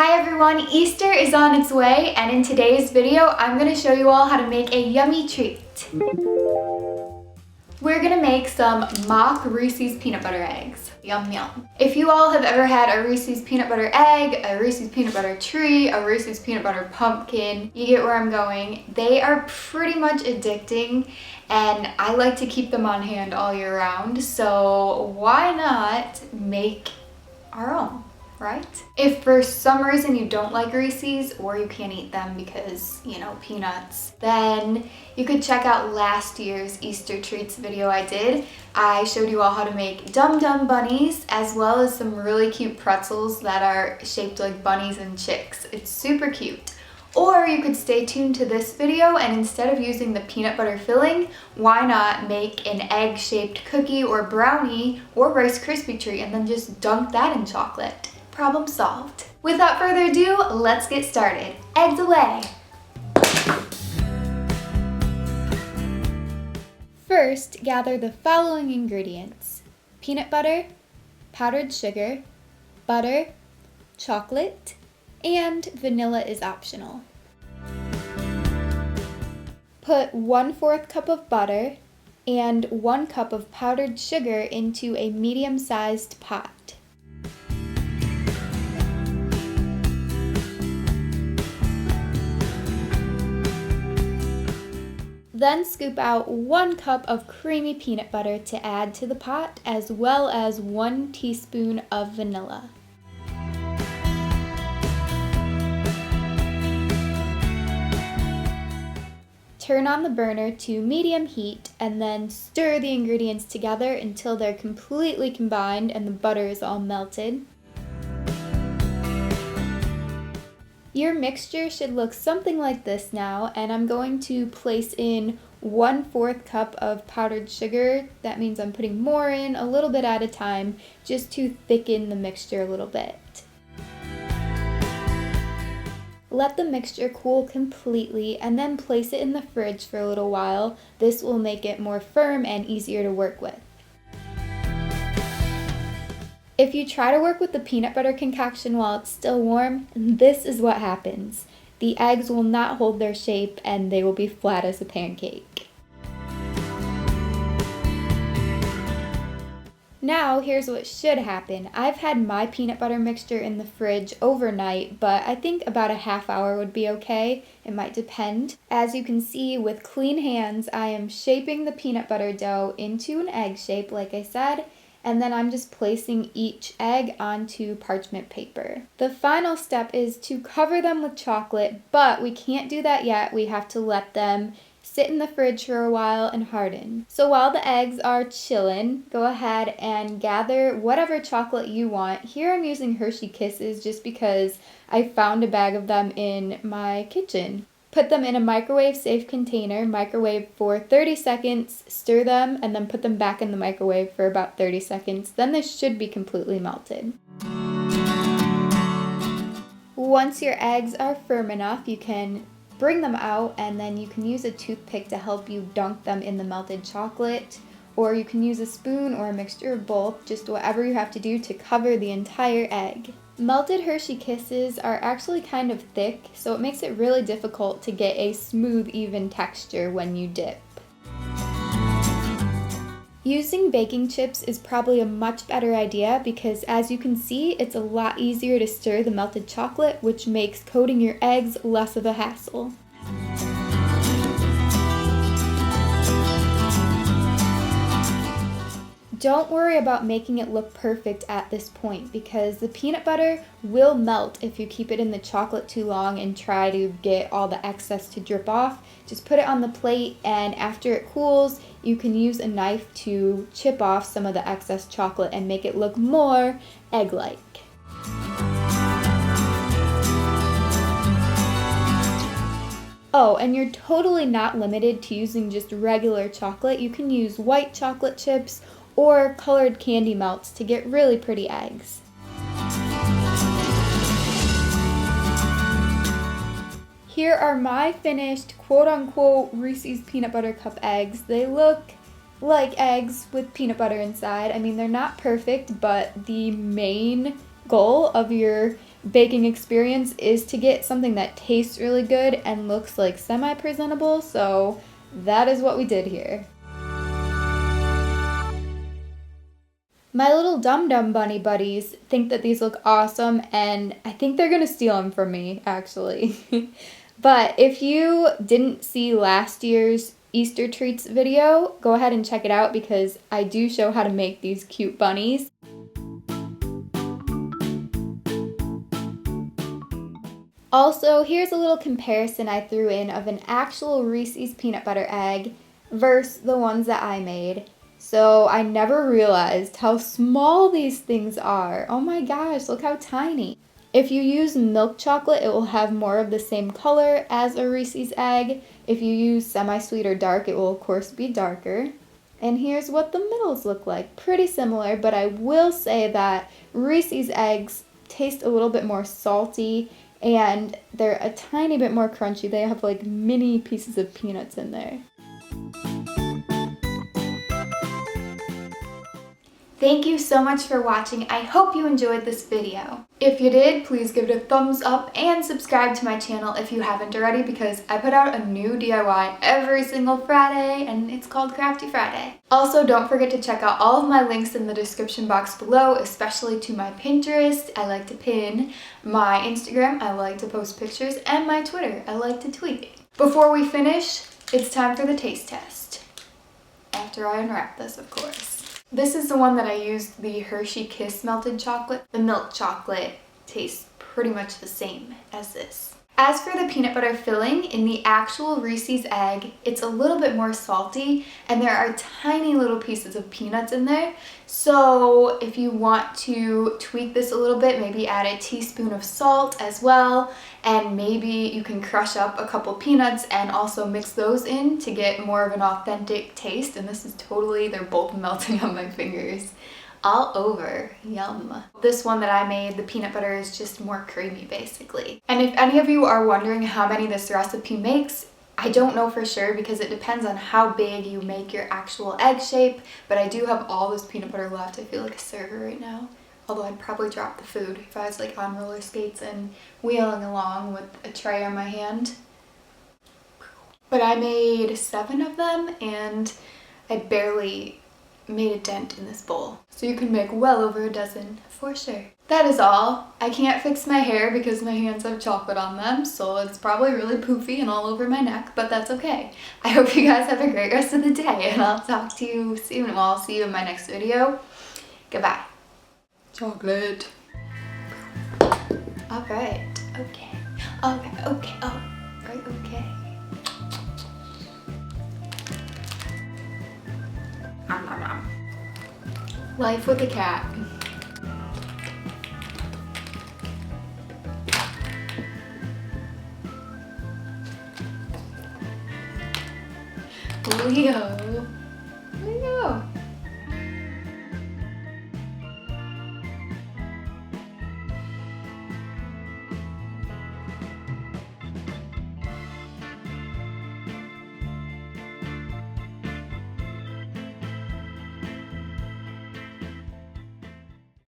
Hi everyone, Easter is on its way, and in today's video I'm going to show you all how to make a yummy treat. We're going to make some mock Reese's peanut butter eggs. Yum yum. If you all have ever had a Reese's peanut butter egg, a Reese's peanut butter tree, a Reese's peanut butter pumpkin, you get where I'm going. They are pretty much addicting, and I like to keep them on hand all year round, so why not make our own? Right? If for some reason you don't like Reese's or you can't eat them because, you know, peanuts, then you could check out last year's Easter treats video I did. I showed you all how to make Dum Dum bunnies as well as some really cute pretzels that are shaped like bunnies and chicks. It's super cute. Or you could stay tuned to this video and instead of using the peanut butter filling, why not make an egg-shaped cookie or brownie or Rice Krispie treat and then just dunk that in chocolate. Problem solved. Without further ado, let's get started. Eggs away! First, gather the following ingredients: peanut butter, powdered sugar, butter, chocolate, and vanilla is optional. Put 1/4 cup of butter and 1 cup of powdered sugar into a medium-sized pot. Then scoop out 1 cup of creamy peanut butter to add to the pot, as well as 1 teaspoon of vanilla. Turn on the burner to medium heat and then stir the ingredients together until they're completely combined and the butter is all melted. Your mixture should look something like this now, and I'm going to place in 1/4 cup of powdered sugar. That means I'm putting more in a little bit at a time just to thicken the mixture a little bit. Let the mixture cool completely and then place it in the fridge for a little while. This will make it more firm and easier to work with. If you try to work with the peanut butter concoction while it's still warm, this is what happens. The eggs will not hold their shape and they will be flat as a pancake. Now here's what should happen. I've had my peanut butter mixture in the fridge overnight, but I think about a half hour would be okay. It might depend. As you can see, with clean hands, I am shaping the peanut butter dough into an egg shape, like I said, and then I'm just placing each egg onto parchment paper. The final step is to cover them with chocolate, but we can't do that yet. We have to let them sit in the fridge for a while and harden. So while the eggs are chillin', go ahead and gather whatever chocolate you want. Here I'm using Hershey Kisses just because I found a bag of them in my kitchen. Put them in a microwave-safe container, microwave for 30 seconds, stir them, and then put them back in the microwave for about 30 seconds. Then they should be completely melted. Once your eggs are firm enough, you can bring them out and then you can use a toothpick to help you dunk them in the melted chocolate, or you can use a spoon or a mixture of both, just whatever you have to do to cover the entire egg. Melted Hershey Kisses are actually kind of thick, so it makes it really difficult to get a smooth, even texture when you dip. Using baking chips is probably a much better idea because, as you can see, it's a lot easier to stir the melted chocolate, which makes coating your eggs less of a hassle. Don't worry about making it look perfect at this point because the peanut butter will melt if you keep it in the chocolate too long and try to get all the excess to drip off. Just put it on the plate, and after it cools, you can use a knife to chip off some of the excess chocolate and make it look more egg-like. Oh, and you're totally not limited to using just regular chocolate. You can use white chocolate chips or colored candy melts to get really pretty eggs. Here are my finished quote-unquote Reese's peanut butter cup eggs. They look like eggs with peanut butter inside. I mean, they're not perfect, but the main goal of your baking experience is to get something that tastes really good and looks like semi-presentable, so that is what we did here. My little dum-dum bunny buddies think that these look awesome, and I think they're gonna steal them from me, actually. But if you didn't see last year's Easter treats video, go ahead and check it out because I do show how to make these cute bunnies. Also, here's a little comparison I threw in of an actual Reese's peanut butter egg versus the ones that I made. So I never realized how small these things are. Oh my gosh, look how tiny. If you use milk chocolate, it will have more of the same color as a Reese's egg. If you use semi-sweet or dark, it will of course be darker. And here's what the middles look like. Pretty similar, but I will say that Reese's eggs taste a little bit more salty and they're a tiny bit more crunchy. They have like mini pieces of peanuts in there. Thank you so much for watching. I hope you enjoyed this video. If you did, please give it a thumbs up and subscribe to my channel if you haven't already because I put out a new DIY every single Friday and it's called Crafty Friday. Also, don't forget to check out all of my links in the description box below, especially to my Pinterest, I like to pin, my Instagram, I like to post pictures, and my Twitter, I like to tweet. Before we finish, it's time for the taste test. After I unwrap this, of course. This is the one that I used, the Hershey Kiss melted chocolate. The milk chocolate tastes pretty much the same as this. As for the peanut butter filling, in the actual Reese's egg, it's a little bit more salty and there are tiny little pieces of peanuts in there. So if you want to tweak this a little bit, maybe add a teaspoon of salt as well, and maybe you can crush up a couple peanuts and also mix those in to get more of an authentic taste. And this is totally, they're both melting on my fingers. All over. Yum. This one that I made, the peanut butter is just more creamy basically. And if any of you are wondering how many this recipe makes, I don't know for sure because it depends on how big you make your actual egg shape, but I do have all this peanut butter left. I feel like a server right now. Although I'd probably drop the food if I was like on roller skates and wheeling along with a tray on my hand. But I made 7 of them and I barely made a dent in this bowl. So you can make well over a dozen for sure. That is all. I can't fix my hair because my hands have chocolate on them, so it's probably really poofy and all over my neck, but that's okay. I hope you guys have a great rest of the day and I'll talk to you soon. Well, I'll see you in my next video. Goodbye. Chocolate. Alright. Okay. Alright. Okay. Alright. Okay. Life with a cat. Leo.